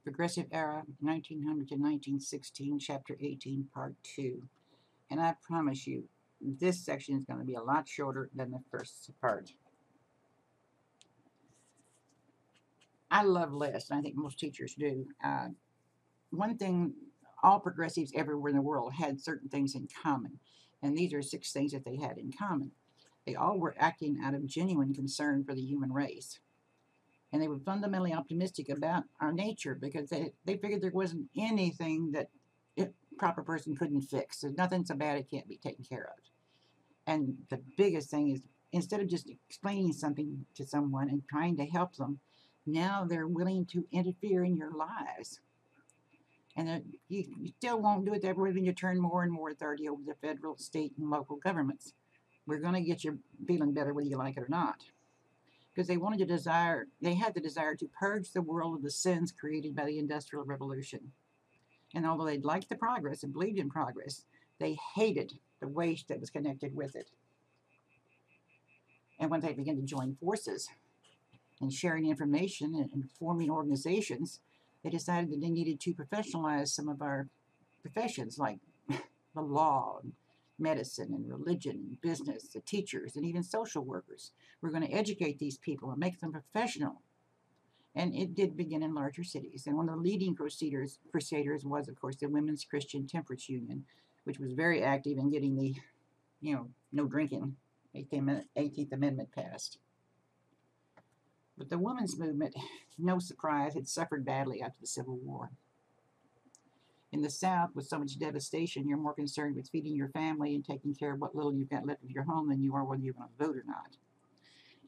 Progressive Era, 1900 to 1916, Chapter 18, Part 2. And I promise you, this section is going to be a lot shorter than the first part. I love lists, and I think most teachers do. One thing, all progressives everywhere in the world had certain things in common, and these are 6 things that they had in common. They all were acting out of genuine concern for the human race. And they were fundamentally optimistic about our nature because they figured there wasn't anything that a proper person couldn't fix. There's nothing so bad it can't be taken care of. And the biggest thing is, instead of just explaining something to someone and trying to help them, now they're willing to interfere in your lives. And you still won't do it that way when you turn more and more authority over the federal, state, and local governments. We're going to get you feeling better whether you like it or not. Because they had the desire to purge the world of the sins created by the Industrial Revolution. And although they liked the progress and believed in progress, they hated the waste that was connected with it. And when they began to join forces and sharing information and forming organizations, they decided that they needed to professionalize some of our professions, like the law, and medicine, and religion, and business, the teachers, and even social workers. We're going to educate these people and make them professional. And it did begin in larger cities. And one of the leading crusaders was, of course, the Women's Christian Temperance Union, which was very active in getting the, no drinking, 18th Amendment passed. But the women's movement, no surprise, had suffered badly after the Civil War. In the South, with so much devastation, you're more concerned with feeding your family and taking care of what little you've got left of your home than you are whether you're going to vote or not.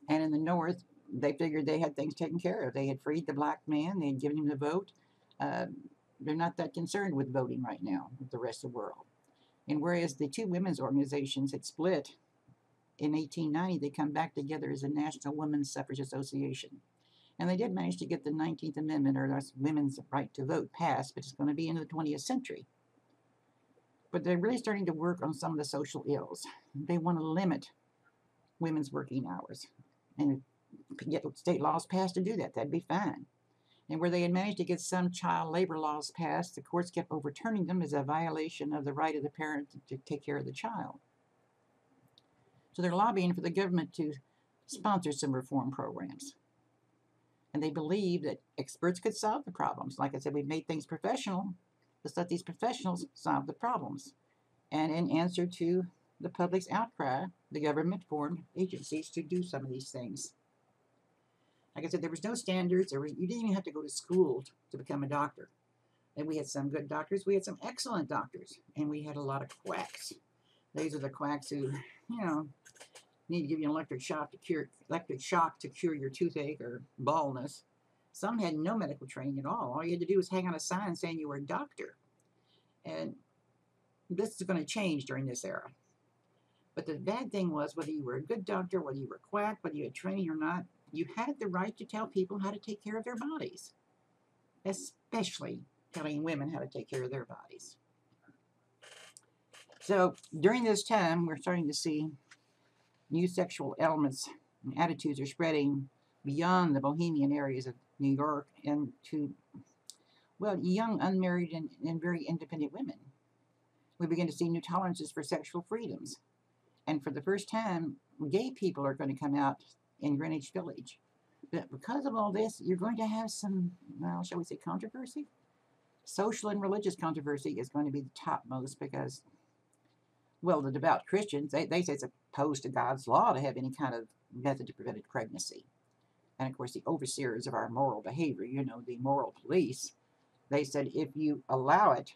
And in the North, they figured they had things taken care of. They had freed the black man. They had given him the vote. They're not that concerned with voting right now with the rest of the world. And whereas the two women's organizations had split in 1890, they come back together as a National Women's Suffrage Association. And they did manage to get the 19th Amendment, or that's women's right to vote, passed, but it's going to be into the 20th century. But they're really starting to work on some of the social ills. They want to limit women's working hours and get state laws passed to do that. That'd be fine. And where they had managed to get some child labor laws passed, the courts kept overturning them as a violation of the right of the parent to take care of the child. So they're lobbying for the government to sponsor some reform programs. And they believe that experts could solve the problems. Like I said, we've made things professional. Let's let these professionals solve the problems. And in answer to the public's outcry, the government formed agencies to do some of these things. Like I said, there was no standards. You didn't even have to go to school to become a doctor. And we had some good doctors. We had some excellent doctors. And we had a lot of quacks. These are the quacks who, need to give you an electric shock to cure your toothache or baldness. Some had no medical training at all. All you had to do was hang on a sign saying you were a doctor. And this is going to change during this era. But the bad thing was, whether you were a good doctor, whether you were a quack, whether you had training or not, you had the right to tell people how to take care of their bodies. Especially telling women how to take care of their bodies. So during this time, we're starting to see new sexual elements and attitudes are spreading beyond the bohemian areas of New York and to, young, unmarried, and very independent women. We begin to see new tolerances for sexual freedoms. And for the first time, gay people are going to come out in Greenwich Village. But because of all this, you're going to have some, shall we say, controversy? Social and religious controversy is going to be the topmost because, the devout Christians, they say it's opposed to God's law to have any kind of method to prevent pregnancy. And of course, the overseers of our moral behavior, the moral police, they said if you allow it,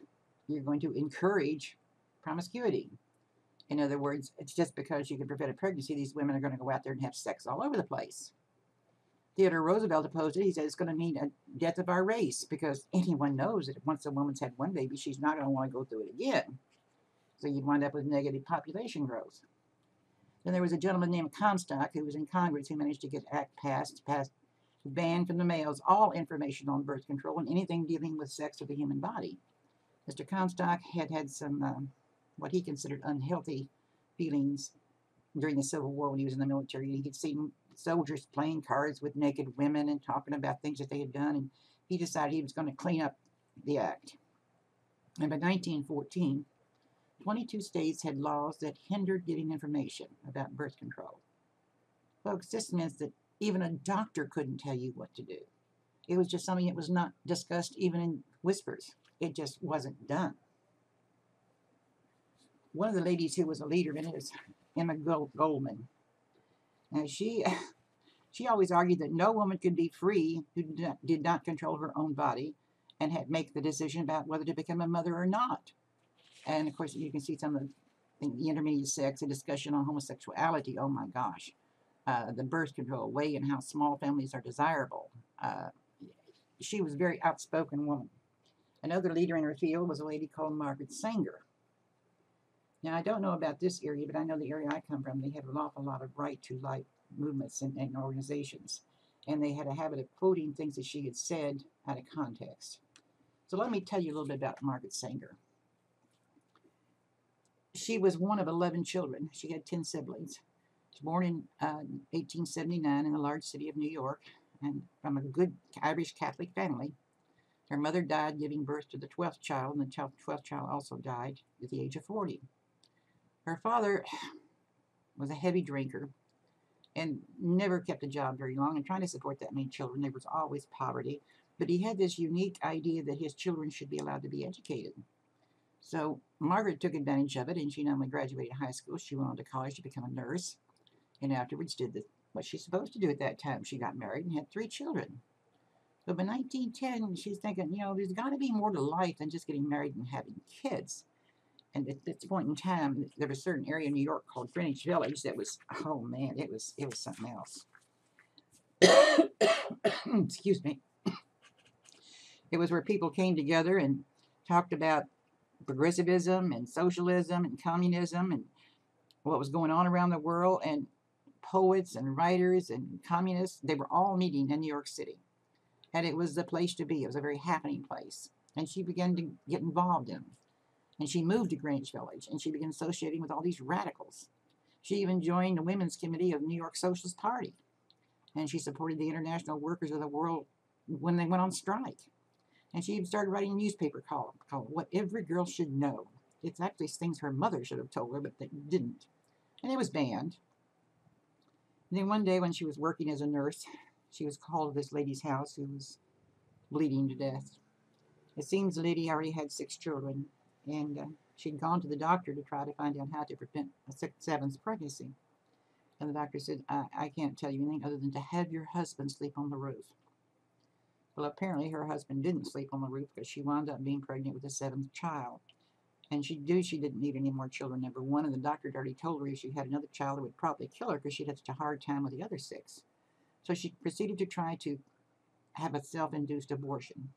you're going to encourage promiscuity. In other words, it's just because you can prevent a pregnancy, these women are going to go out there and have sex all over the place. Theodore Roosevelt opposed it. He said it's going to mean a death of our race because anyone knows that once a woman's had one baby, she's not going to want to go through it again. So you'd wind up with negative population growth. Then there was a gentleman named Comstock who was in Congress who managed to get an act passed to ban from the males all information on birth control and anything dealing with sex or the human body. Mr. Comstock had some what he considered unhealthy feelings during the Civil War when he was in the military. He could see soldiers playing cards with naked women and talking about things that they had done. And he decided he was going to clean up the act. And by 1914, 22 states had laws that hindered giving information about birth control. Folks, this meant that even a doctor couldn't tell you what to do. It was just something that was not discussed even in whispers. It just wasn't done. One of the ladies who was a leader in it is Emma Goldman. And she always argued that no woman could be free who did not control her own body and make the decision about whether to become a mother or not. And of course, you can see some of the intermediate sex, the discussion on homosexuality. Oh my gosh. The birth control way and how small families are desirable. She was a very outspoken woman. Another leader in her field was a lady called Margaret Sanger. Now, I don't know about this area, but I know the area I come from, they had an awful lot of right to life movements and organizations. And they had a habit of quoting things that she had said out of context. So let me tell you a little bit about Margaret Sanger. She was one of 11 children. She had 10 siblings. She was born in 1879 in the large city of New York, and from a good Irish Catholic family. Her mother died giving birth to the 12th child, and the 12th child also died at the age of 40. Her father was a heavy drinker and never kept a job very long, and trying to support that many children, there was always poverty. But he had this unique idea that his children should be allowed to be educated. So Margaret took advantage of it, and she not only graduated high school, she went on to college to become a nurse, and afterwards did what she's supposed to do at that time. She got married and had 3 children. But by 1910, she's thinking, there's got to be more to life than just getting married and having kids. And at this point in time, there was a certain area in New York called Greenwich Village that was, oh man, it was something else. Excuse me. It was where people came together and talked about progressivism and socialism and communism and what was going on around the world, and poets and writers and communists, they were all meeting in New York City. And it was the place to be. It was a very happening place. And she began to get involved in it. And she moved to Greenwich Village, and she began associating with all these radicals. She even joined the Women's Committee of the New York Socialist Party. And she supported the International Workers of the World when they went on strike. And she even started writing a newspaper called What Every Girl Should Know. It's actually things her mother should have told her, but they didn't. And it was banned. And then one day when she was working as a nurse, she was called to this lady's house who was bleeding to death. It seems the lady already had 6 children, and she'd gone to the doctor to try to find out how to prevent a 7th pregnancy. And the doctor said, I can't tell you anything other than to have your husband sleep on the roof. Well, apparently her husband didn't sleep on the roof because she wound up being pregnant with a 7th child. And she knew she didn't need any more children, number one, and the doctor had already told her if she had another child, it would probably kill her because she'd had such a hard time with the other 6. So she proceeded to try to have a self-induced abortion.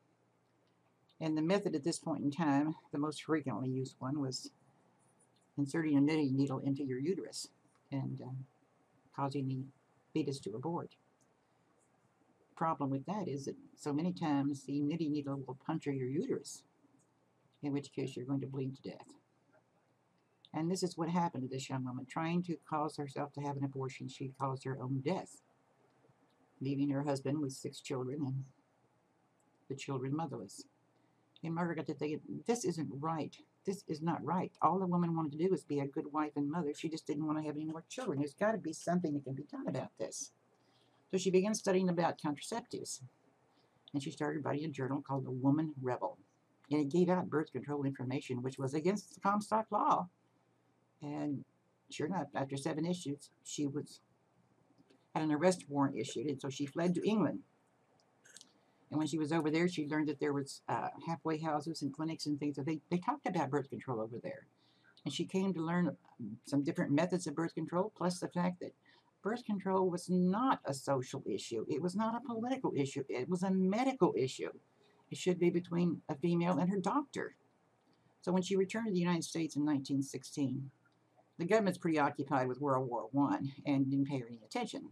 And the method at this point in time, the most frequently used one, was inserting a knitting needle into your uterus and causing the fetus to abort. The problem with that is that so many times the knitting needle will puncture your uterus, in which case you're going to bleed to death. And this is what happened to this young woman. Trying to cause herself to have an abortion, she caused her own death, leaving her husband with 6 children and the children motherless. And Margaret got to thinking, this isn't right. This is not right. All the woman wanted to do was be a good wife and mother. She just didn't want to have any more children. There's got to be something that can be done about this. So she began studying about contraceptives. And she started writing a journal called The Woman Rebel. And it gave out birth control information, which was against the Comstock law. And sure enough, after 7 issues, she had an arrest warrant issued, and so she fled to England. And when she was over there, she learned that there was halfway houses and clinics and things. So they talked about birth control over there. And she came to learn some different methods of birth control, plus the fact that birth control was not a social issue. It was not a political issue. It was a medical issue. It should be between a female and her doctor. So when she returned to the United States in 1916, the government's preoccupied with World War I and didn't pay her any attention.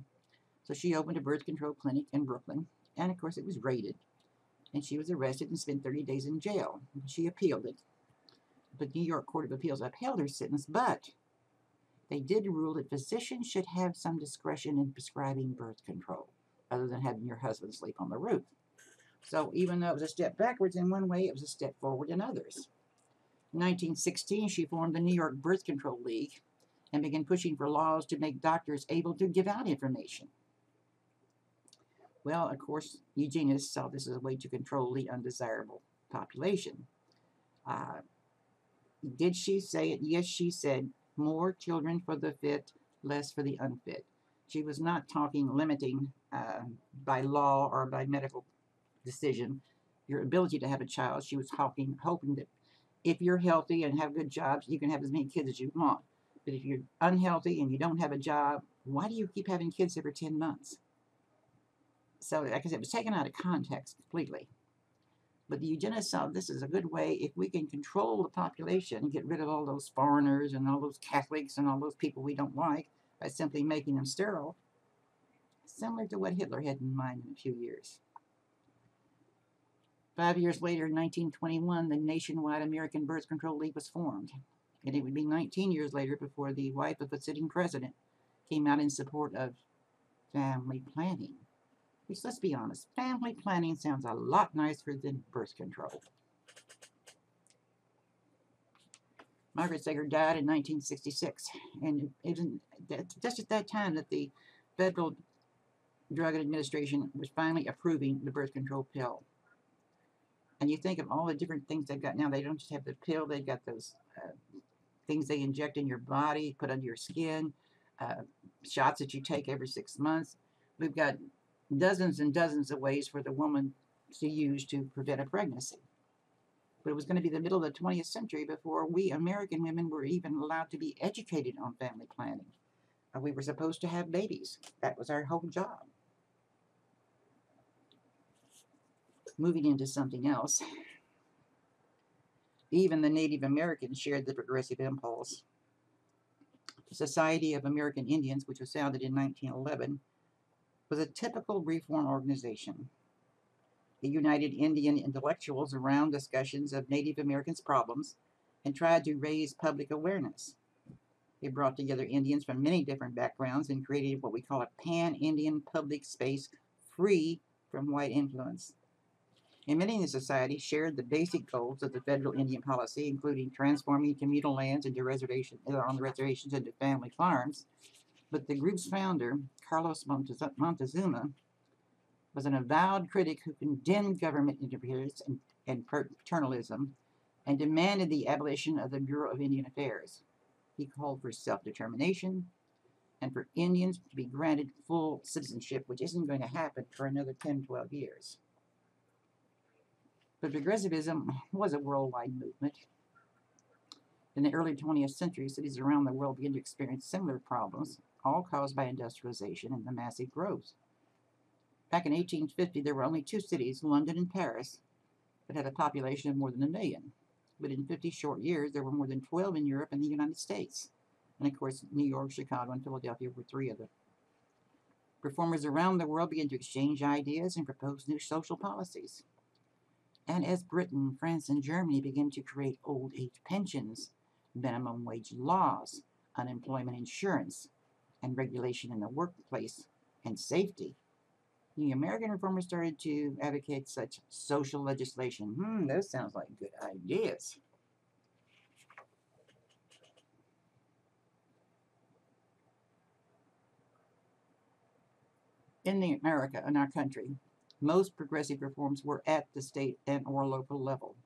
So she opened a birth control clinic in Brooklyn, and of course it was raided. And she was arrested and spent 30 days in jail. She appealed it. The New York Court of Appeals upheld her sentence, but they did rule that physicians should have some discretion in prescribing birth control, other than having your husband sleep on the roof. So even though it was a step backwards in one way, it was a step forward in others. In 1916, she formed the New York Birth Control League and began pushing for laws to make doctors able to give out information. Well, of course, eugenists saw this as a way to control the undesirable population. Did she say it? Yes, she said, more children for the fit, less for the unfit. She was not talking limiting by law or by medical decision your ability to have a child. She was hoping that if you're healthy and have good jobs, you can have as many kids as you want. But if you're unhealthy and you don't have a job, why do you keep having kids every 10 months? So, like I said, it was taken out of context completely. But the eugenists saw this as a good way if we can control the population and get rid of all those foreigners and all those Catholics and all those people we don't like by simply making them sterile, similar to what Hitler had in mind in a few years. 5 years later, in 1921, the nationwide American Birth Control League was formed. And it would be 19 years later before the wife of a sitting president came out in support of family planning. Which, let's be honest, family planning sounds a lot nicer than birth control. Margaret Sanger died in 1966, and it was just at that time that the Federal Drug Administration was finally approving the birth control pill. And you think of all the different things they've got now. They don't just have the pill, they've got those things they inject in your body, put under your skin, shots that you take every 6 months. We've got dozens and dozens of ways for the woman to use to prevent a pregnancy. But it was going to be the middle of the 20th century before we American women were even allowed to be educated on family planning. We were supposed to have babies. That was our whole job. Moving into something else, even the Native Americans shared the progressive impulse. The Society of American Indians, which was founded in 1911, was a typical reform organization. It united Indian intellectuals around discussions of Native Americans' problems and tried to raise public awareness. It brought together Indians from many different backgrounds and created what we call a pan-Indian public space free from white influence. And many in the society shared the basic goals of the federal Indian policy, including transforming communal lands on the reservations into family farms. But the group's founder, Carlos Montezuma, was an avowed critic who condemned government interference and paternalism and demanded the abolition of the Bureau of Indian Affairs. He called for self-determination and for Indians to be granted full citizenship, which isn't going to happen for another 10, 12 years. But progressivism was a worldwide movement. In the early 20th century, cities around the world began to experience similar problems, all caused by industrialization and the massive growth. Back in 1850, there were only 2 cities, London and Paris, that had a population of more than 1 million. But in 50 short years, there were more than 12 in Europe and the United States. And of course, New York, Chicago, and Philadelphia were 3 of them. Reformers around the world began to exchange ideas and propose new social policies. And as Britain, France, and Germany began to create old age pensions, minimum wage laws, unemployment insurance, and regulation in the workplace and safety, the American reformers started to advocate such social legislation. Those sounds like good ideas. In America, in our country, most progressive reforms were at the state and or local level.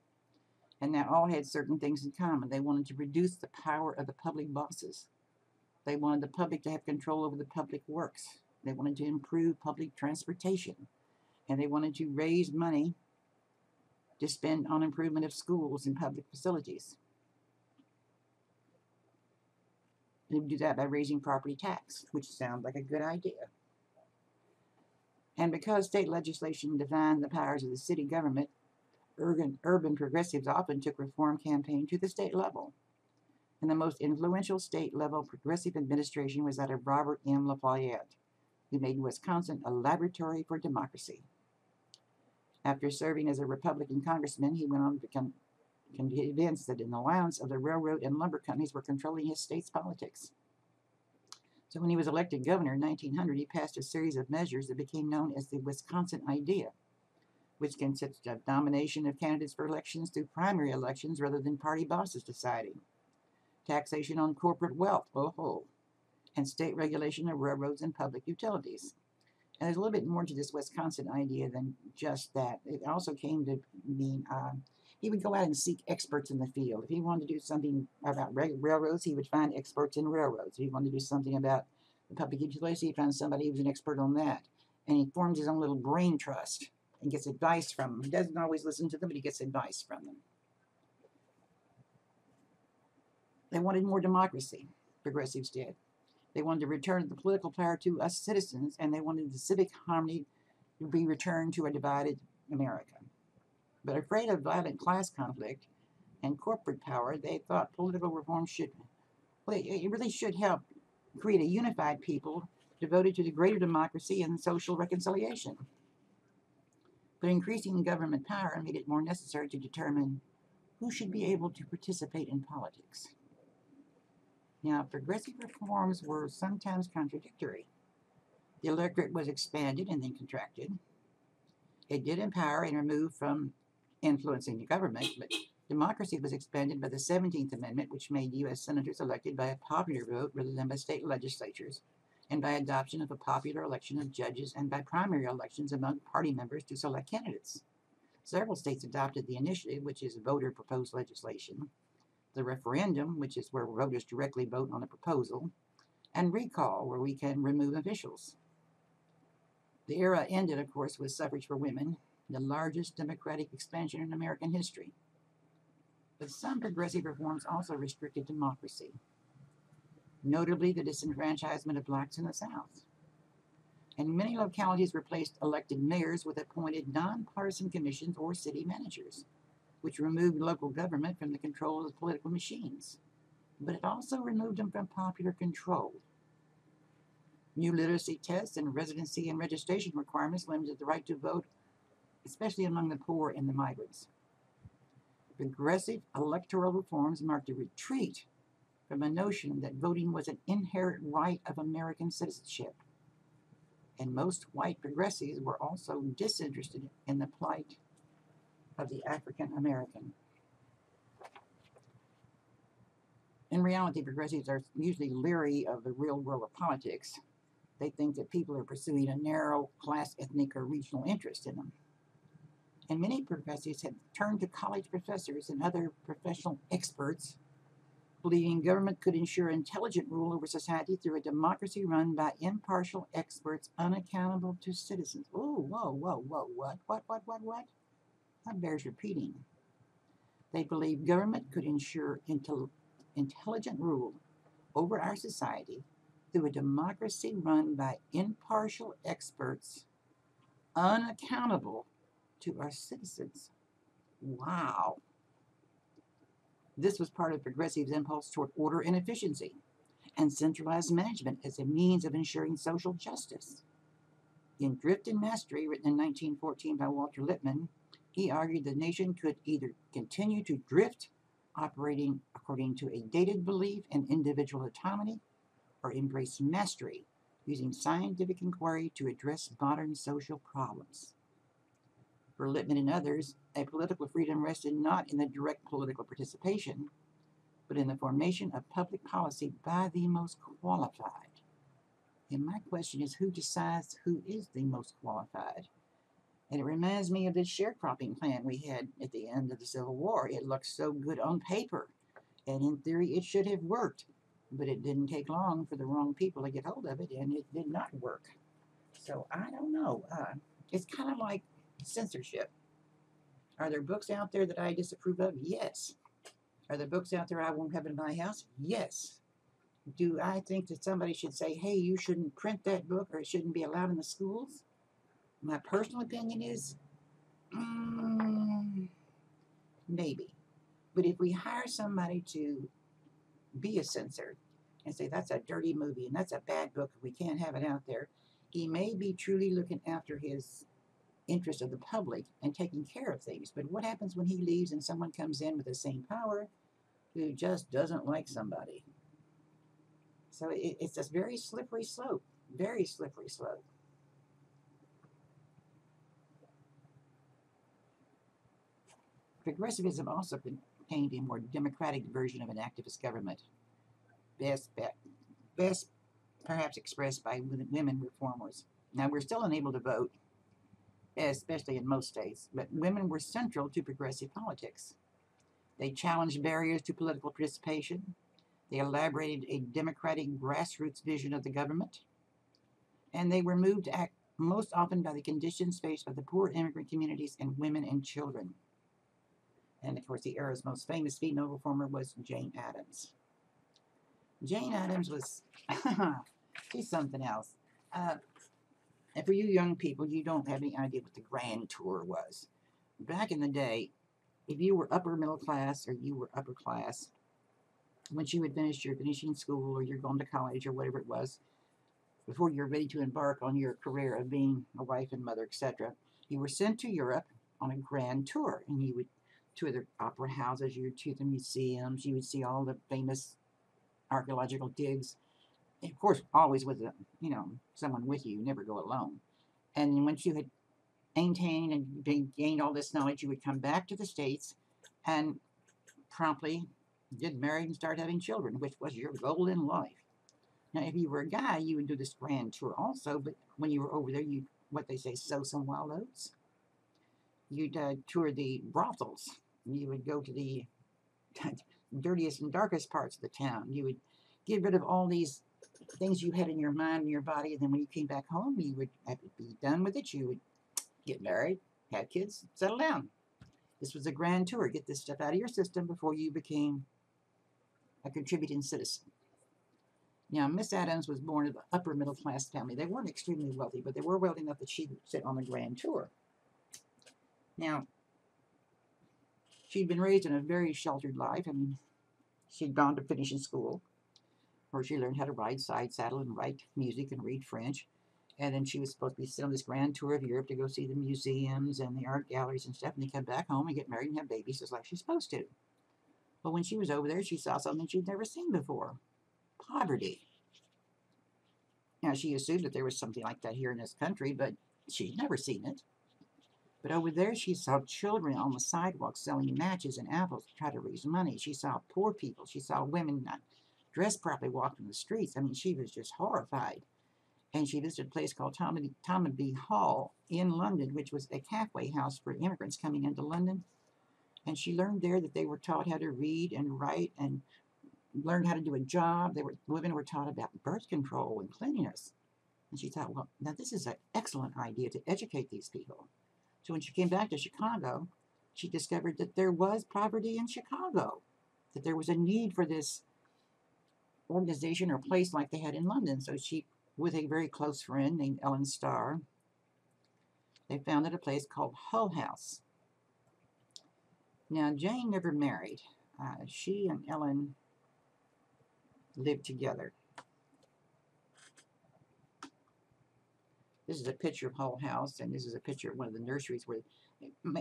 And they all had certain things in common. They wanted to reduce the power of the public bosses. They wanted the public to have control over the public works. They wanted to improve public transportation. And they wanted to raise money to spend on improvement of schools and public facilities. They would do that by raising property tax, which sounds like a good idea. And because state legislation defined the powers of the city government, urban progressives often took reform campaigns to the state level. And the most influential state-level progressive administration was that of Robert M. Lafayette, who made Wisconsin a laboratory for democracy. After serving as a Republican congressman, he went on to become convinced that an alliance of the railroad and lumber companies were controlling his state's politics. So when he was elected governor in 1900, he passed a series of measures that became known as the Wisconsin Idea. which consists of nomination of candidates for elections through primary elections rather than party bosses deciding, taxation on corporate wealth, and state regulation of railroads and public utilities. And there's a little bit more to this Wisconsin idea than just that. It also came to mean he would go out and seek experts in the field. If he wanted to do something about railroads, he would find experts in railroads. If he wanted to do something about the public utilities, he'd find somebody who was an expert on that. And he forms his own little brain trust and gets advice from them. He doesn't always listen to them, but he gets advice from them. They wanted more democracy, progressives did. They wanted to return the political power to us citizens, and they wanted the civic harmony to be returned to a divided America. But afraid of violent class conflict and corporate power, they thought political reform it really should help create a unified people devoted to the greater democracy and social reconciliation. But increasing government power made it more necessary to determine who should be able to participate in politics. Now, progressive reforms were sometimes contradictory. The electorate was expanded and then contracted. It did empower and remove from influencing the government, but democracy was expanded by the 17th Amendment, which made U.S. senators elected by a popular vote rather than by state legislatures, and by adoption of a popular election of judges, and by primary elections among party members to select candidates. Several states adopted the initiative, which is voter-proposed legislation, the referendum, which is where voters directly vote on a proposal, and recall, where we can remove officials. The era ended, of course, with suffrage for women, the largest democratic expansion in American history. But some progressive reforms also restricted democracy, notably the disenfranchisement of blacks in the South. And many localities replaced elected mayors with appointed nonpartisan commissions or city managers, which removed local government from the control of the political machines. But it also removed them from popular control. New literacy tests and residency and registration requirements limited the right to vote, especially among the poor and the migrants. Progressive electoral reforms marked a retreat from a notion that voting was an inherent right of American citizenship. And most white progressives were also disinterested in the plight of the African American. In reality, progressives are usually leery of the real world of politics. They think that people are pursuing a narrow class, ethnic, or regional interest in them. And many progressives have turned to college professors and other professional experts, believing government could ensure intelligent rule over society through a democracy run by impartial experts unaccountable to citizens. Oh, what? That bears repeating. They believe government could ensure intelligent rule over our society through a democracy run by impartial experts unaccountable to our citizens. Wow. This was part of progressives' impulse toward order and efficiency, and centralized management as a means of ensuring social justice. In Drift and Mastery, written in 1914 by Walter Lippmann, he argued the nation could either continue to drift, operating according to a dated belief in individual autonomy, or embrace mastery, using scientific inquiry to address modern social problems. For Lippmann and others, a political freedom rested not in the direct political participation, but in the formation of public policy by the most qualified. And my question is, who decides who is the most qualified? And it reminds me of the sharecropping plan we had at the end of the Civil War. It looked so good on paper, and in theory it should have worked, but it didn't take long for the wrong people to get hold of it, and it did not work. So I don't know. It's kind of like censorship. Are there books out there that I disapprove of? Yes. Are there books out there I won't have in my house? Yes. Do I think that somebody should say, hey, you shouldn't print that book, or it shouldn't be allowed in the schools? My personal opinion is, maybe. But if we hire somebody to be a censor and say that's a dirty movie and that's a bad book, we can't have it out there, he may be truly looking after his interest of the public and taking care of things. But what happens when he leaves and someone comes in with the same power who just doesn't like somebody? So it's a very slippery slope, very slippery slope. Progressivism also contained a more democratic version of an activist government, best perhaps expressed by women reformers. Now, we're still unable to vote, especially in most states, but women were central to progressive politics. They challenged barriers to political participation. They elaborated a democratic grassroots vision of the government, and they were moved to act most often by the conditions faced by the poor immigrant communities and women and children. And of course, the era's most famous female reformer was Jane Addams. Jane Addams was, she's something else. And for you young people, you don't have any idea what the Grand Tour was. Back in the day, if you were upper middle class or you were upper class, once you had finished your finishing school or you're going to college or whatever it was, before you're ready to embark on your career of being a wife and mother, etc., you were sent to Europe on a grand tour, and you would tour the opera houses, you would tour the museums, you would see all the famous archaeological digs. And of course, always with someone with you. You never go alone. And once you had maintained and gained all this knowledge, you would come back to the States and promptly get married and start having children, which was your goal in life. Now, if you were a guy, you would do this grand tour also, but when you were over there, you'd, what they say, sow some wild oats. You'd tour the brothels. You would go to the dirtiest and darkest parts of the town. You would get rid of all these things you had in your mind and your body, and then when you came back home, you would have to be done with it. You would get married, have kids, settle down. This was a grand tour. Get this stuff out of your system before you became a contributing citizen. Now, Miss Addams was born of an upper middle class family. They weren't extremely wealthy, but they were wealthy enough that she would sit on the grand tour. Now, she'd been raised in a very sheltered life. I mean, she'd gone to finishing school, where she learned how to ride side saddle and write music and read French. And then she was supposed to be sent on this grand tour of Europe to go see the museums and the art galleries and stuff. And they come back home and get married and have babies just like she's supposed to. But when she was over there, she saw something she'd never seen before. Poverty. Now, she assumed that there was something like that here in this country, but she'd never seen it. But over there, she saw children on the sidewalk selling matches and apples to try to raise money. She saw poor people. She saw women not dressed properly walking the streets. I mean, she was just horrified. And she visited a place called Tomaby Hall in London, which was a halfway house for immigrants coming into London. And she learned there that they were taught how to read and write and learned how to do a job. Women were taught about birth control and cleanliness. And she thought, well, now this is an excellent idea to educate these people. So when she came back to Chicago, she discovered that there was poverty in Chicago, that there was a need for this organization or place like they had in London. So she, with a very close friend named Ellen Starr, they founded a place called Hull House. Now, Jane never married. She and Ellen lived together. This is a picture of Hull House, and this is a picture of one of the nurseries where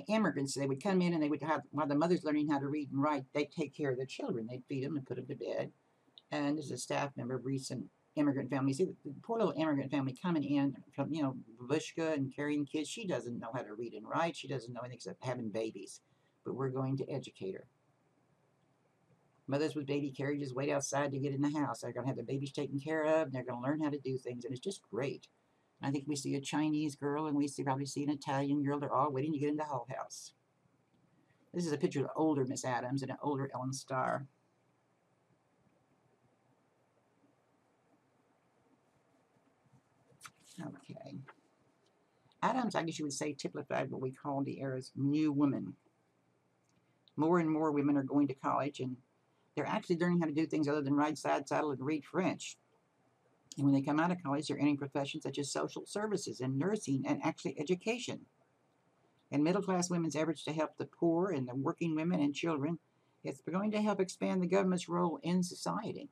immigrants, they would come in and they would have, while the mother's learning how to read and write, they'd take care of the children. They'd feed them and put them to bed. And this is a staff member of recent immigrant family. See, the poor little immigrant family coming in from, babushka and carrying kids. She doesn't know how to read and write. She doesn't know anything except having babies. But we're going to educate her. Mothers with baby carriages wait outside to get in the house. They're going to have their babies taken care of, and they're going to learn how to do things, and it's just great. I think we see a Chinese girl, and we probably see an Italian girl. They're all waiting to get into Hull House. This is a picture of older Miss Addams and an older Ellen Starr. Okay. Addams, I guess you would say, typified what we call the era's new woman. More and more women are going to college, and they're actually learning how to do things other than ride side saddle and read French. And when they come out of college, they're entering professions such as social services and nursing and actually education. And middle-class women's efforts to help the poor and the working women and children, it's going to help expand the government's role in society.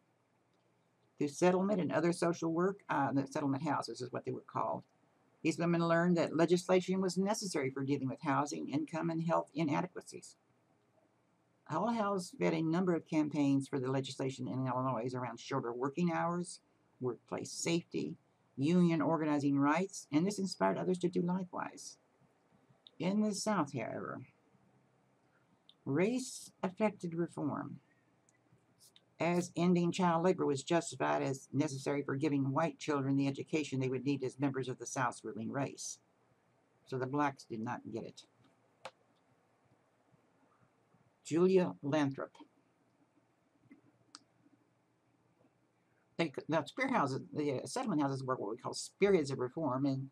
Through settlement and other social work, the settlement houses is what they were called. These women learned that legislation was necessary for dealing with housing, income, and health inadequacies. Hull House led a number of campaigns for the legislation in Illinois around shorter working hours, workplace safety, union organizing rights, and this inspired others to do likewise. In the South, however, Race-affected reform. As ending child labor was justified as necessary for giving white children the education they would need as members of the South's ruling race. So the blacks did not get it. Julia Lathrop. Now, the settlement houses were what we call periods of reform, and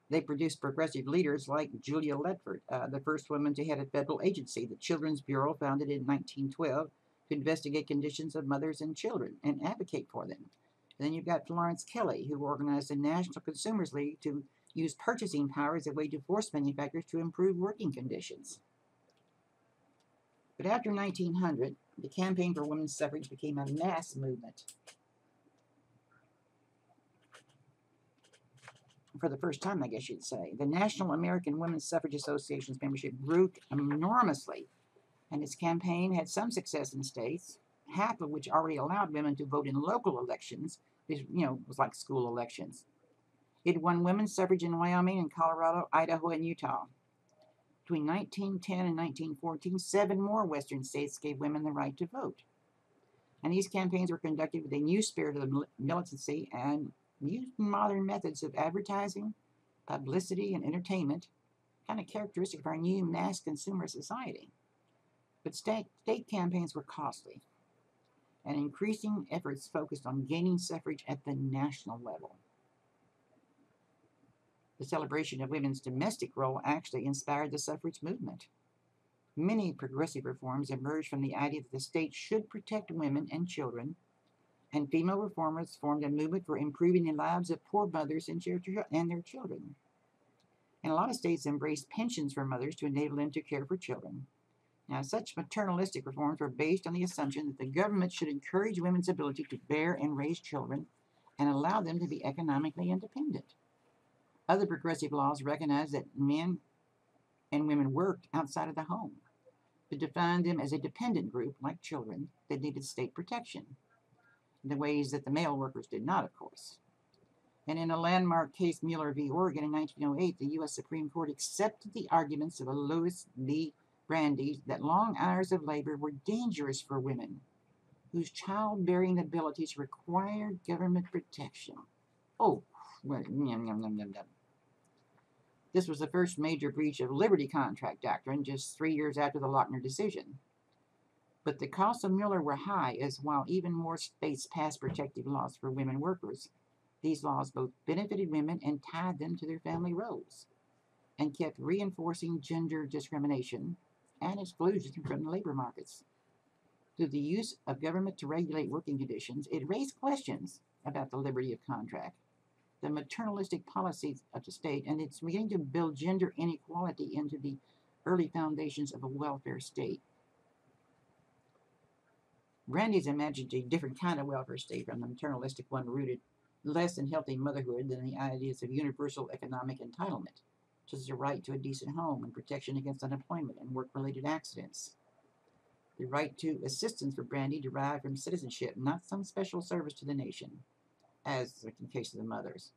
they produced progressive leaders like Julia Lathrop, the first woman to head a federal agency, the Children's Bureau, founded in 1912, to investigate conditions of mothers and children and advocate for them. And then you've got Florence Kelley, who organized the National Consumers League to use purchasing power as a way to force manufacturers to improve working conditions. But after 1900, the campaign for women's suffrage became a mass movement. For the first time, I guess you'd say. The National American Women's Suffrage Association's membership grew enormously, and its campaign had some success in states, half of which already allowed women to vote in local elections. It was like school elections. It won women's suffrage in Wyoming and Colorado, Idaho, and Utah. Between 1910 and 1914, 7 more western states gave women the right to vote. And these campaigns were conducted with a new spirit of militancy and used modern methods of advertising, publicity, and entertainment, kind of characteristic of our new mass consumer society. But state campaigns were costly, and increasing efforts focused on gaining suffrage at the national level. The celebration of women's domestic role actually inspired the suffrage movement. Many progressive reforms emerged from the idea that the state should protect women and children, and female reformers formed a movement for improving the lives of poor mothers and their children. And a lot of states embraced pensions for mothers to enable them to care for children. Now, such maternalistic reforms were based on the assumption that the government should encourage women's ability to bear and raise children and allow them to be economically independent. Other progressive laws recognized that men and women worked outside of the home, but defined them as a dependent group, like children, that needed state protection, in the ways that the male workers did not, of course. And in a landmark case, Mueller v. Oregon in 1908, the U.S. Supreme Court accepted the arguments of a Lewis v. Brandeis that long hours of labor were dangerous for women whose childbearing abilities required government protection. This was the first major breach of liberty contract doctrine, just 3 years after the Lochner decision. But the costs of Mueller were high, as while even more states passed protective laws for women workers, these laws both benefited women and tied them to their family roles, and kept reinforcing gender discrimination and exclusion from the labor markets. Through the use of government to regulate working conditions, it raised questions about the liberty of contract, the maternalistic policies of the state, and it's beginning to build gender inequality into the early foundations of a welfare state. Brandeis imagined a different kind of welfare state from the maternalistic one, rooted less in healthy motherhood than the ideas of universal economic entitlement, such as the right to a decent home and protection against unemployment and work-related accidents. The right to assistance for Brandeis derived from citizenship, not some special service to the nation, as in the case of the mothers.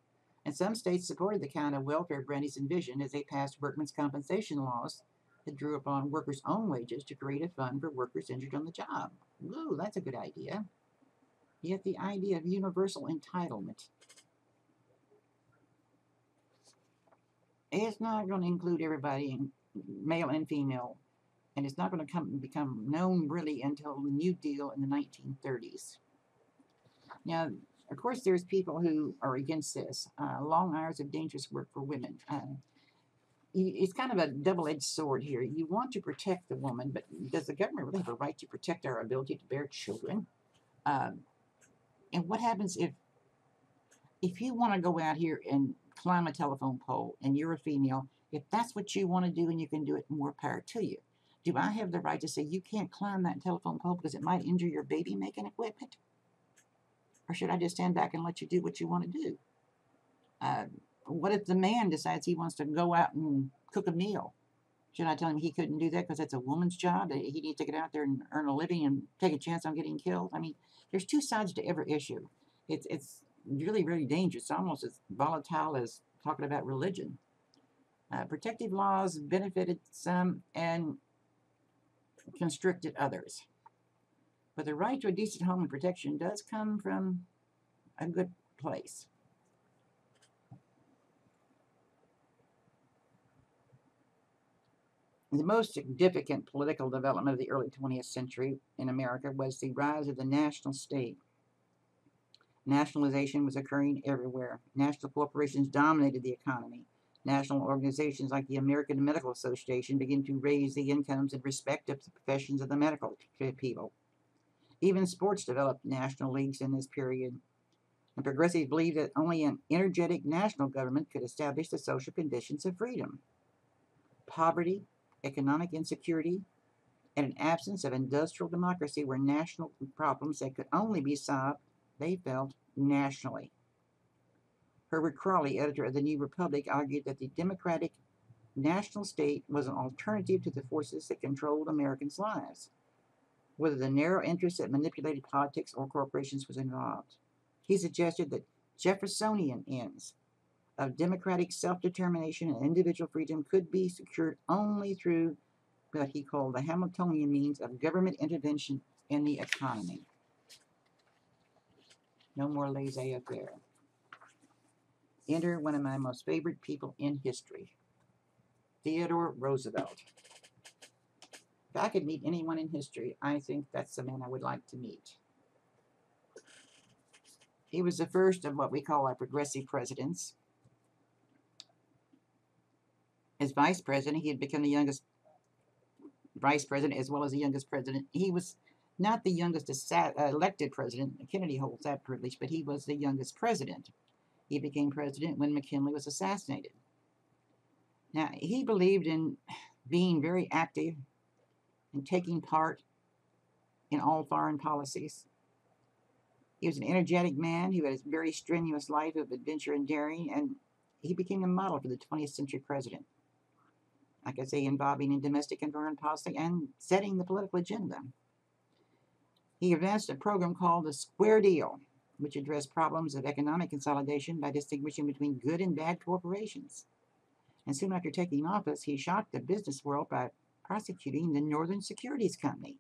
And some states supported the kind of welfare Brandeis envisioned as they passed workmen's compensation laws that drew upon workers' own wages to create a fund for workers injured on the job. Ooh, that's a good idea. Yet the idea of universal entitlement is not going to include everybody, male and female, and it's not going to become known really until the New Deal in the 1930s. Now, of course, there's people who are against this. Long hours of dangerous work for women. It's kind of a double-edged sword here. You want to protect the woman, but does the government really have a right to protect our ability to bear children? And what happens if you want to go out here and climb a telephone pole and you're a female, if that's what you want to do and you can do it, more power to you. Do I have the right to say you can't climb that telephone pole because it might injure your baby-making equipment? Or should I just stand back and let you do what you want to do? What if the man decides he wants to go out and cook a meal? Should I tell him he couldn't do that because that's a woman's job? That he needs to get out there and earn a living and take a chance on getting killed? I mean, there's two sides to every issue. It's really, really dangerous. It's almost as volatile as talking about religion. Protective laws benefited some, and constricted others. But the right to a decent home and protection does come from a good place. The most significant political development of the early 20th century in America was the rise of the national state. Nationalization was occurring everywhere. National corporations dominated the economy. National organizations like the American Medical Association began to raise the incomes and respect of the professions of the medical people. Even sports developed national leagues in this period. And progressives believed that only an energetic national government could establish the social conditions of freedom. Poverty, economic insecurity, and an absence of industrial democracy were national problems that could only be solved, they felt, nationally. Herbert Crawley, editor of the New Republic, argued that the democratic national state was an alternative to the forces that controlled Americans' lives, whether the narrow interests that manipulated politics or corporations was involved. He suggested that Jeffersonian ends of democratic self-determination and individual freedom could be secured only through what he called the Hamiltonian means of government intervention in the economy. No more laissez-faire. Enter one of my most favorite people in history, Theodore Roosevelt. If I could meet anyone in history, I think that's the man I would like to meet. He was the first of what we call our progressive presidents. As vice president, he had become the youngest vice president as well as the youngest president. He was not the youngest elected president. Kennedy holds that privilege, but he was the youngest president. He became president when McKinley was assassinated. Now, he believed in being very active and taking part in all foreign policies. He was an energetic man who had a very strenuous life of adventure and daring, and he became a model for the 20th century president. Like I say, involving in domestic and foreign policy and setting the political agenda. He advanced a program called the Square Deal, which addressed problems of economic consolidation by distinguishing between good and bad corporations. And soon after taking office, he shocked the business world by prosecuting the Northern Securities Company,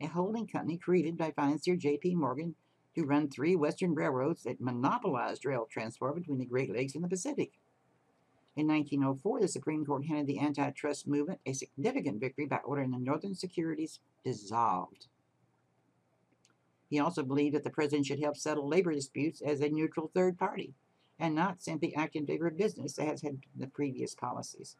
a holding company created by financier J.P. Morgan to run 3 Western railroads that monopolized rail transport between the Great Lakes and the Pacific. In 1904, the Supreme Court handed the antitrust movement a significant victory by ordering the Northern Securities dissolved. He also believed that the president should help settle labor disputes as a neutral third party, and not simply act in favor of business as had the previous policies.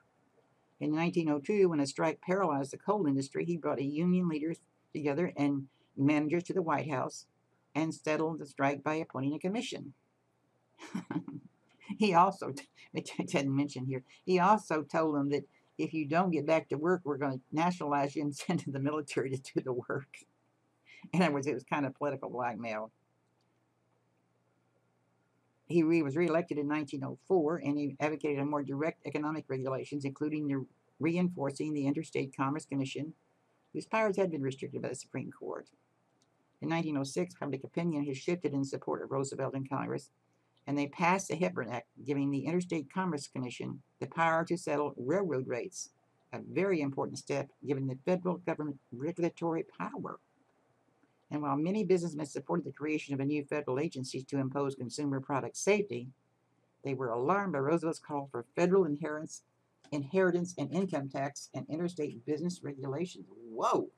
In 1902, when a strike paralyzed the coal industry, he brought union leaders together and managers to the White House and settled the strike by appointing a commission. He also, it didn't mention here, he also told them that if you don't get back to work, we're going to nationalize you and send the military to do the work. In other words, it was kind of political blackmail. He was reelected in 1904, and he advocated a more direct economic regulations, including reinforcing the Interstate Commerce Commission, whose powers had been restricted by the Supreme Court. In 1906, public opinion has shifted in support of Roosevelt in Congress, and they passed the Hepburn Act, giving the Interstate Commerce Commission the power to settle railroad rates, a very important step given the federal government regulatory power. And while many businessmen supported the creation of a new federal agency to impose consumer product safety, they were alarmed by Roosevelt's call for federal inheritance and income tax and interstate business regulations. Whoa!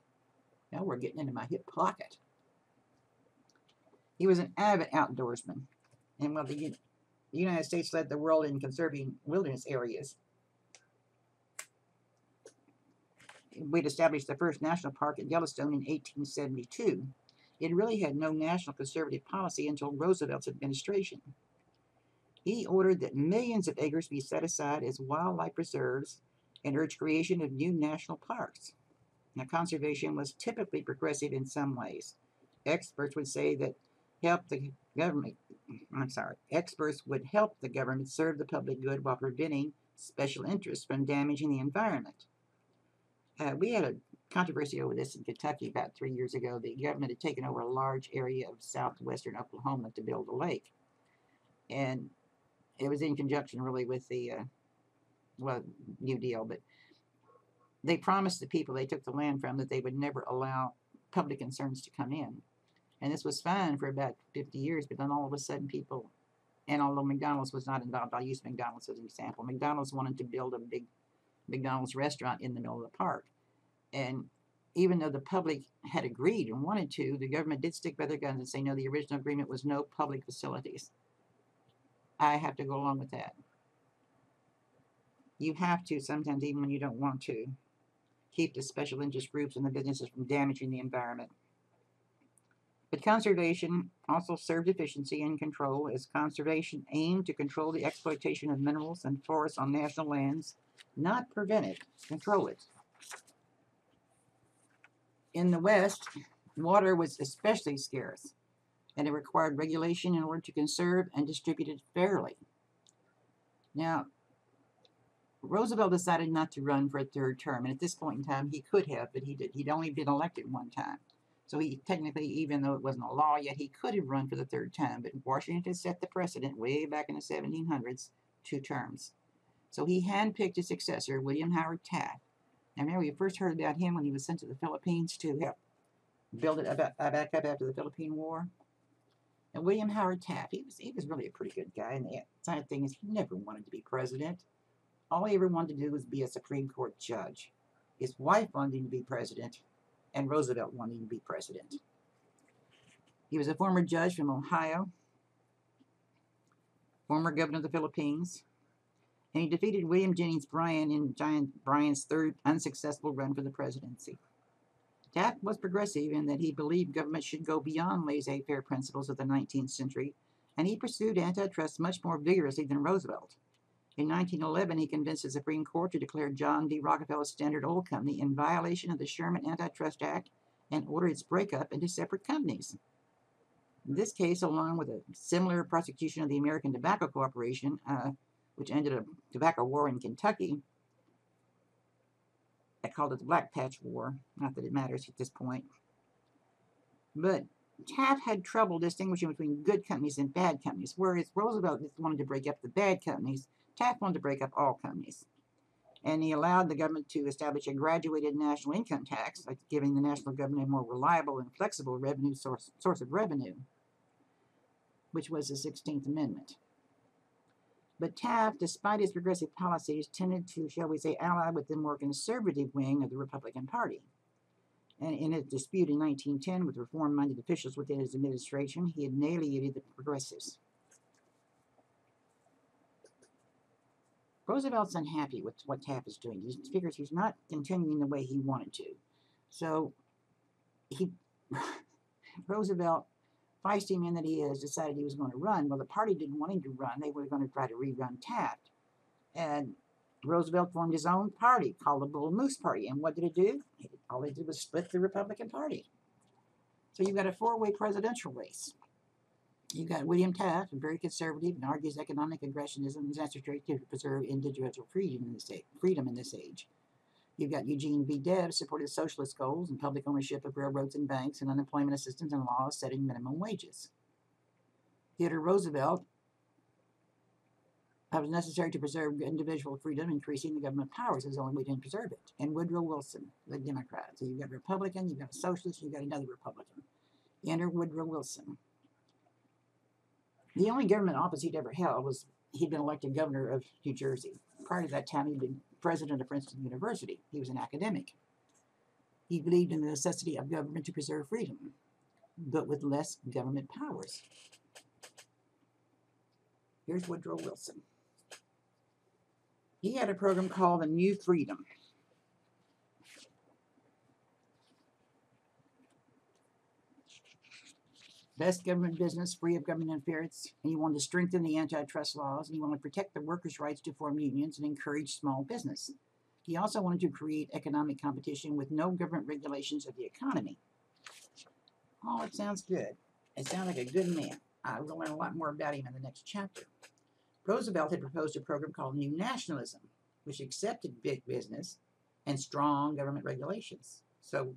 Now we're getting into my hip pocket. He was an avid outdoorsman, and while the United States led the world in conserving wilderness areas, we'd established the first national park at Yellowstone in 1872. It really had no national conservative policy until Roosevelt's administration. He ordered that millions of acres be set aside as wildlife reserves and urged creation of new national parks. Now, conservation was typically progressive in some ways. Experts would help the government serve the public good while preventing special interests from damaging the environment. We had a controversy over this in Kentucky about 3 years ago. The government had taken over a large area of southwestern Oklahoma to build a lake. And it was in conjunction really with the New Deal, but they promised the people they took the land from that they would never allow public concerns to come in. And this was fine for about 50 years, but then all of a sudden people, and although McDonald's was not involved, I'll use McDonald's as an example. McDonald's wanted to build a big McDonald's restaurant in the middle of the park. And even though the public had agreed and wanted to, the government did stick by their guns and say, no, the original agreement was no public facilities. I have to go along with that. You have to, sometimes even when you don't want to, keep the special interest groups and the businesses from damaging the environment. But conservation also served efficiency and control, as conservation aimed to control the exploitation of minerals and forests on national lands, not prevent it, control it. In the West, water was especially scarce, and it required regulation in order to conserve and distribute it fairly. Now, Roosevelt decided not to run for a third term, and at this point in time, he could have, but he did. He'd only been elected one time. So he technically, even though it wasn't a law yet, he could have run for the third time, but Washington set the precedent way back in the 1700s, 2 terms. So he handpicked a successor, William Howard Taft. Now remember, we first heard about him when he was sent to the Philippines to help build it back up after the Philippine War. And William Howard Taft, he was really a pretty good guy, and the sad thing is he never wanted to be president. All he ever wanted to do was be a Supreme Court judge. His wife wanted him to be president, and Roosevelt wanted him to be president. He was a former judge from Ohio, former governor of the Philippines, and he defeated William Jennings Bryan in Bryan's third unsuccessful run for the presidency. Taft was progressive in that he believed government should go beyond laissez-faire principles of the 19th century, and he pursued antitrust much more vigorously than Roosevelt. In 1911, he convinced the Supreme Court to declare John D. Rockefeller's Standard Oil Company in violation of the Sherman Antitrust Act and order its breakup into separate companies. In this case, along with a similar prosecution of the American Tobacco Corporation, which ended a tobacco war in Kentucky, I called it the Black Patch War, not that it matters at this point. But Taft had trouble distinguishing between good companies and bad companies, whereas Roosevelt wanted to break up the bad companies. Taft wanted to break up all companies. And he allowed the government to establish a graduated national income tax, like giving the national government a more reliable and flexible revenue source of revenue, which was the 16th Amendment. But Taft, despite his progressive policies, tended to, shall we say, ally with the more conservative wing of the Republican Party. And in a dispute in 1910 with reform-minded officials within his administration, he alienated the progressives. Roosevelt's unhappy with what Taft is doing. He figures he's not continuing the way he wanted to. So Roosevelt, feisty man that he is, decided he was going to run. Well, the party didn't want him to run. They were going to try to rerun Taft. And Roosevelt formed his own party called the Bull Moose Party. And what did it do? All it did was split the Republican Party. So you've got a 4-way presidential race. You've got William Taft, very conservative, and argues economic aggressionism is necessary to preserve individual freedom in this age. You've got Eugene V. Debs, supported socialist goals and public ownership of railroads and banks and unemployment assistance and laws setting minimum wages. Theodore Roosevelt, it was necessary to preserve individual freedom, increasing the government powers is the only way to preserve it. And Woodrow Wilson, the Democrat. So you've got a Republican, you've got a socialist, you've got another Republican. Enter Woodrow Wilson. The only government office he'd ever held was he'd been elected governor of New Jersey. Prior to that time, he'd been president of Princeton University. He was an academic. He believed in the necessity of government to preserve freedom, but with less government powers. Here's Woodrow Wilson. He had a program called the New Freedom. Best government business, free of government interference, and he wanted to strengthen the antitrust laws, and he wanted to protect the workers' rights to form unions and encourage small business. He also wanted to create economic competition with no government regulations of the economy. Oh, it sounds good. It sounds like a good man. We'll learn a lot more about him in the next chapter. Roosevelt had proposed a program called New Nationalism, which accepted big business and strong government regulations. So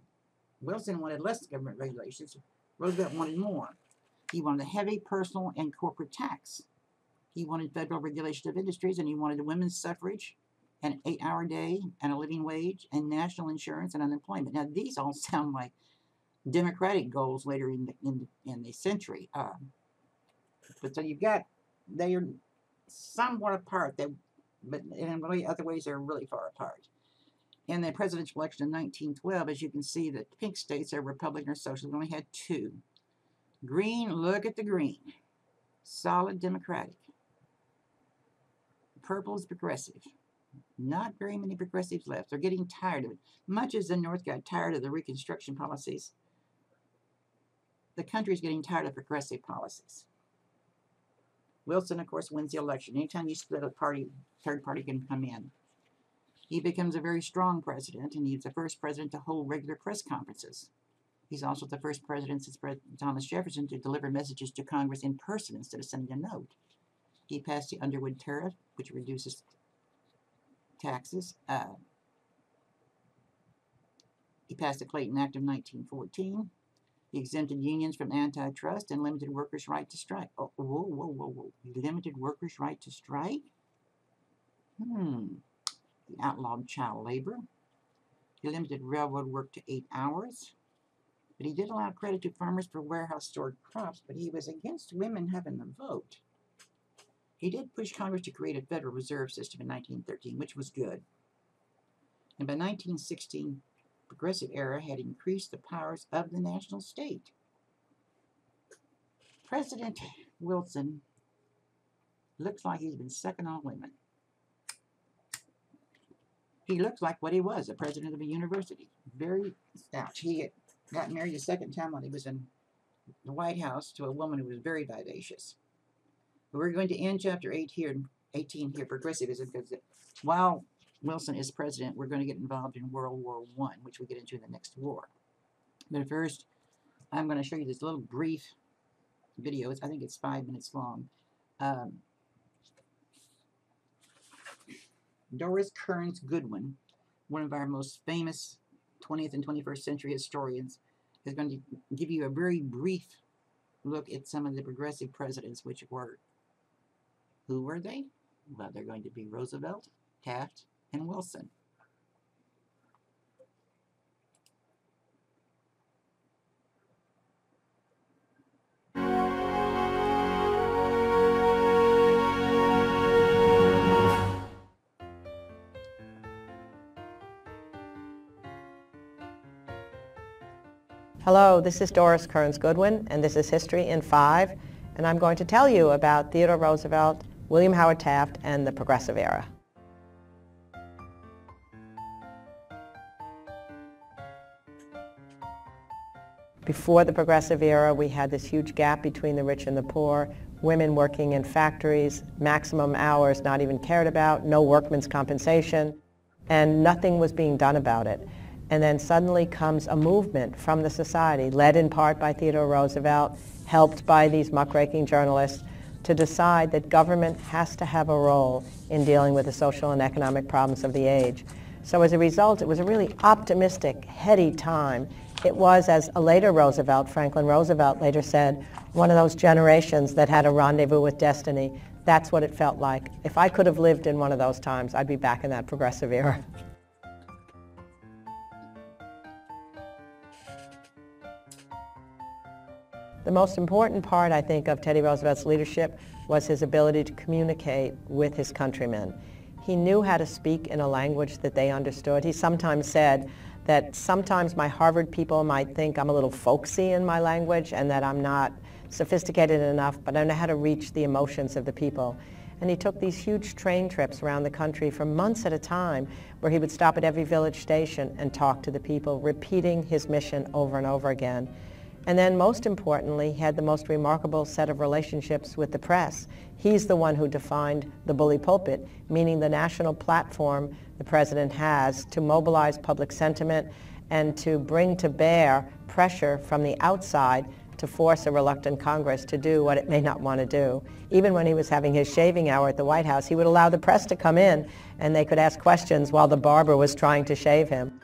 Wilson wanted less government regulations. Roosevelt wanted more. He wanted a heavy personal and corporate tax. He wanted federal regulation of industries, and he wanted women's suffrage an 8-hour day, and a living wage, and national insurance and unemployment. Now, these all sound like Democratic goals later in the century. But so you've got, they are somewhat apart, but in other ways they're really far apart. In the presidential election of 1912, as you can see, the pink states are Republican or Socialist. We only had 2. Green, look at the green. Solid Democratic. Purple is progressive. Not very many progressives left. They're getting tired of it. Much as the North got tired of the Reconstruction policies, the country is getting tired of progressive policies. Wilson, of course, wins the election. Anytime you split a party, third party can come in. He becomes a very strong president, and he's the first president to hold regular press conferences. He's also the first president since Thomas Jefferson to deliver messages to Congress in person instead of sending a note. He passed the Underwood Tariff, which reduces taxes. He passed the Clayton Act of 1914. He exempted unions from antitrust and limited workers' right to strike. Oh, whoa, whoa, whoa, whoa. He limited workers' right to strike? He outlawed child labor. He limited railroad work to 8 hours. But he did allow credit to farmers for warehouse-stored crops, but he was against women having the vote. He did push Congress to create a Federal Reserve System in 1913, which was good. And by 1916, the Progressive Era had increased the powers of the national state. President Wilson looks like he's been sucking on women. He looks like what he was, a president of a university. Very stout. He got married a second time when he was in the White House to a woman who was very vivacious. But we're going to end chapter 18 here, progressivism, because while Wilson is president, we're going to get involved in World War I, which we get into in the next war. But first, I'm going to show you this little brief video. I think it's 5 minutes long. Doris Kearns Goodwin, one of our most famous 20th and 21st century historians, is going to give you a very brief look at some of the progressive presidents, which were, who were they? Well, they're going to be Roosevelt, Taft, and Wilson. Hello, this is Doris Kearns Goodwin, and this is History in 5, and I'm going to tell you about Theodore Roosevelt, William Howard Taft, and the Progressive Era. Before the Progressive Era, we had this huge gap between the rich and the poor, women working in factories, maximum hours not even cared about, no workman's compensation, and nothing was being done about it. And then suddenly comes a movement from the society, led in part by Theodore Roosevelt, helped by these muckraking journalists, to decide that government has to have a role in dealing with the social and economic problems of the age. So as a result, it was a really optimistic, heady time. It was, as a later Roosevelt, Franklin Roosevelt, later said, one of those generations that had a rendezvous with destiny. That's what it felt like. If I could have lived in one of those times, I'd be back in that progressive era. The most important part, I think, of Teddy Roosevelt's leadership was his ability to communicate with his countrymen. He knew how to speak in a language that they understood. He sometimes said that sometimes my Harvard people might think I'm a little folksy in my language and that I'm not sophisticated enough, but I know how to reach the emotions of the people. And he took these huge train trips around the country for months at a time, where he would stop at every village station and talk to the people, repeating his mission over and over again. And then most importantly, he had the most remarkable set of relationships with the press. He's the one who defined the bully pulpit, meaning the national platform the president has to mobilize public sentiment and to bring to bear pressure from the outside to force a reluctant Congress to do what it may not want to do. Even when he was having his shaving hour at the White House, he would allow the press to come in and they could ask questions while the barber was trying to shave him.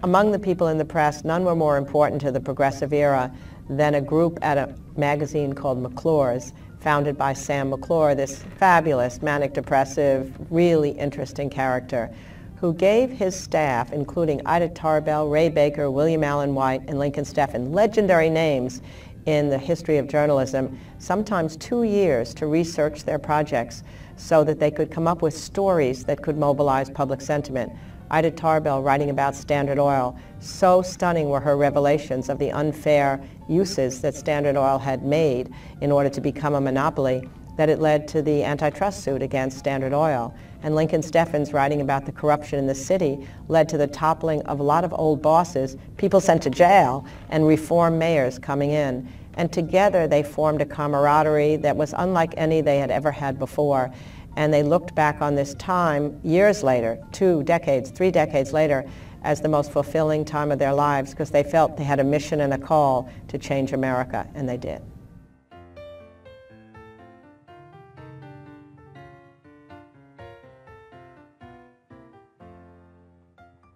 Among the people in the press, none were more important to the progressive era then a group at a magazine called McClure's, founded by Sam McClure, this fabulous, manic-depressive, really interesting character, who gave his staff, including Ida Tarbell, Ray Baker, William Allen White, and Lincoln Steffan, legendary names in the history of journalism, sometimes 2 years to research their projects so that they could come up with stories that could mobilize public sentiment. Ida Tarbell writing about Standard Oil, so stunning were her revelations of the unfair uses that Standard Oil had made in order to become a monopoly that it led to the antitrust suit against Standard Oil. And Lincoln Steffan's writing about the corruption in the city led to the toppling of a lot of old bosses, people sent to jail, and reform mayors coming in. And together they formed a camaraderie that was unlike any they had ever had before. And they looked back on this time years later, 2 decades, 3 decades later, as the most fulfilling time of their lives because they felt they had a mission and a call to change America, and they did.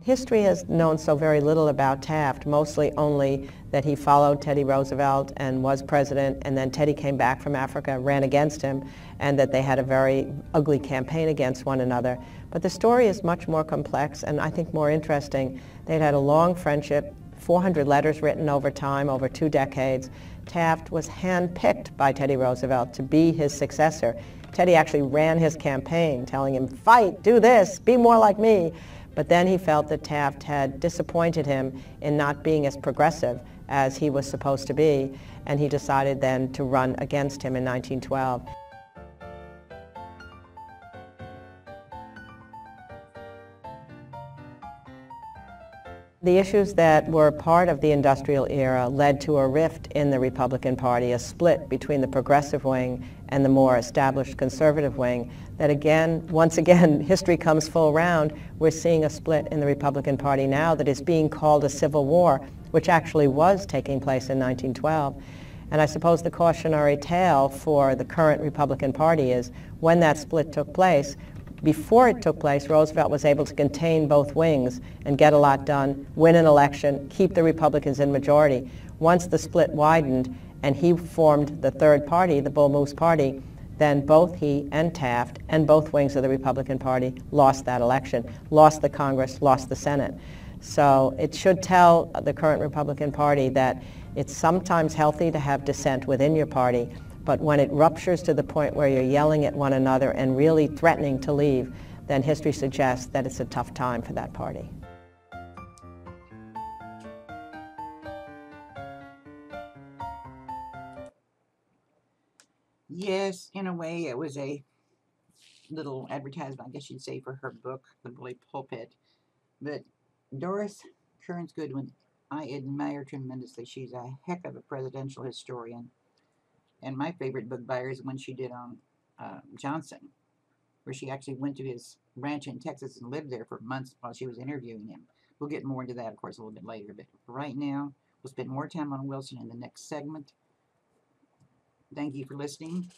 History has known so very little about Taft, mostly only that he followed Teddy Roosevelt and was president, and then Teddy came back from Africa, ran against him, and that they had a very ugly campaign against one another. But the story is much more complex and I think more interesting. They'd had a long friendship, 400 letters written over time, over 2 decades. Taft was handpicked by Teddy Roosevelt to be his successor. Teddy actually ran his campaign, telling him, fight, do this, be more like me. But then he felt that Taft had disappointed him in not being as progressive as he was supposed to be, and he decided then to run against him in 1912. The issues that were part of the industrial era led to a rift in the Republican Party, a split between the progressive wing and the more established conservative wing that again, once again, history comes full round. We're seeing a split in the Republican Party now that is being called a civil war, which actually was taking place in 1912. And I suppose the cautionary tale for the current Republican Party is when that split took place, before it took place, Roosevelt was able to contain both wings and get a lot done, win an election, keep the Republicans in majority. Once the split widened and he formed the third party, the Bull Moose Party, then both he and Taft and both wings of the Republican Party lost that election, lost the Congress, lost the Senate. So it should tell the current Republican Party that it's sometimes healthy to have dissent within your party, but when it ruptures to the point where you're yelling at one another and really threatening to leave, then history suggests that it's a tough time for that party. Yes, in a way, it was a little advertisement, I guess you'd say, for her book, The Bully Pulpit. But Doris Kearns Goodwin, I admire tremendously. She's a heck of a presidential historian. And my favorite book by her is one she did on Johnson, where she actually went to his ranch in Texas and lived there for months while she was interviewing him. We'll get more into that, of course, a little bit later. But right now, we'll spend more time on Wilson in the next segment. Thank you for listening.